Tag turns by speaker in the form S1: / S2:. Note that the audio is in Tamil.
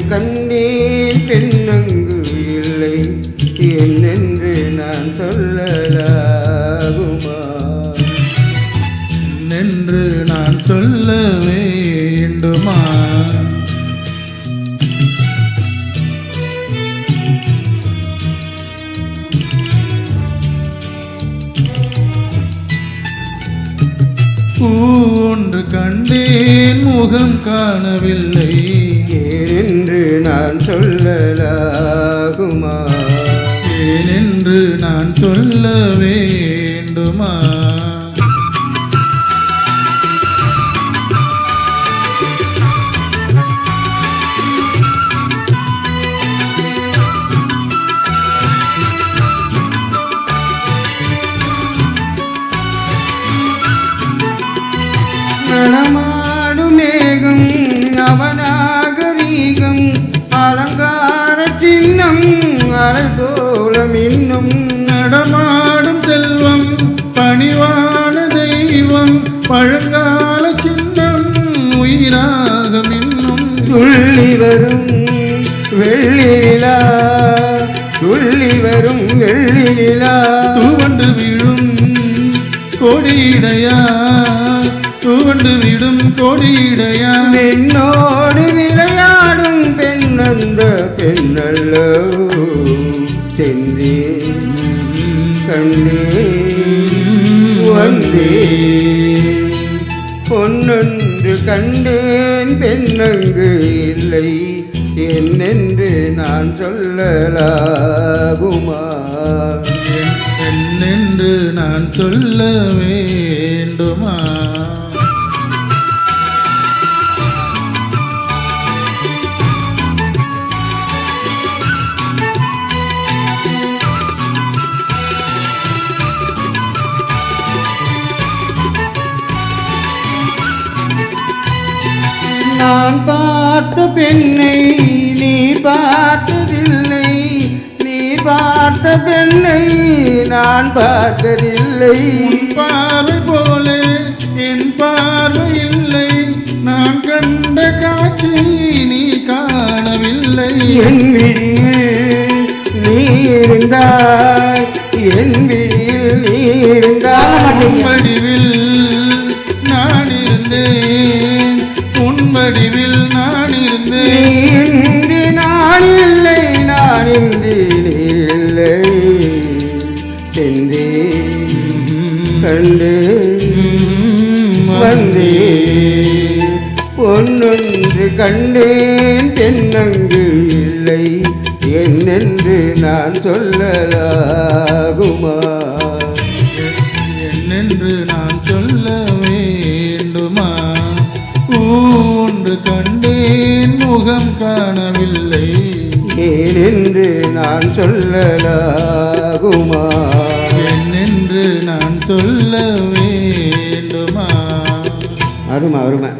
S1: கண்டேன் பெண்ணங்கு இல்லை என்னென்று நான் சொல்லலாகுமா
S2: என்று நான் சொல்ல வேண்டுமா ஒன்று கண்டேன் முகம் காணவில்லை
S1: ஏனென்று நான் சொல்லலாகுமா
S2: ஏனென்று நான் சொல்ல வேண்டுமா
S1: நடமாடும் மேகம் அவநாகரீகம் அலங்கார சின்னம் அலை போல மின்னும்
S2: நடமாடும் செல்வம் பணிவான தெய்வம் பழங்கால சின்னம் உயிராக மின்னும்
S1: துள்ளி வரும் வெள்ளி நிலா துள்ளி வரும் வெள்ளி நிலா
S2: துவண்டு விழும் கொடியிடையா துவண்டு விடும் கொடியிடையா
S1: என்னோடு விளையாடும் பெண்ணந்த பெண்ணல்ல சென்றே கண்டே வந்தே பொன்னொன்று கண்டேன் பெண்ணங்கு இல்லை என்னென்று நான் சொல்லலாகுமா
S2: என்னென்று நான் சொல்ல வேண்டுமா
S1: நான் பார்த்த பெண்ணை நீ பார்த்ததில்லை நீ பார்த்த பெண்ணை நான் பார்த்ததில்லை
S2: பார்வை போல என் பார்வை இல்லை நான் கண்ட காட்சி நீ காணவில்லை
S1: என் விழியில் நீ இருந்தாய் என் விழியில் நீ இருந்தாய்
S2: வடிவில் நான் இருந்தேன் உன் வடிவில் நான் இருந்தேன்
S1: இன்றி நான் இல்லை நான் இன்றி நீ இல்லை சென்றே கண்டு வந்தே பொன்னொன்று கண்டேன் பெண்ணங்கு இல்லை என்னென்று நான் சொல்லலாகுமா
S2: என்னென்று நான் சொல்ல வேண்டுமா ஒன்று கண்டேன் முகம் காணவில்லை
S1: ஏனென்று நான் சொல்லலாகுமா
S2: என்னென்று நான் சொல்ல வேண்டுமா
S1: அருமை அருமை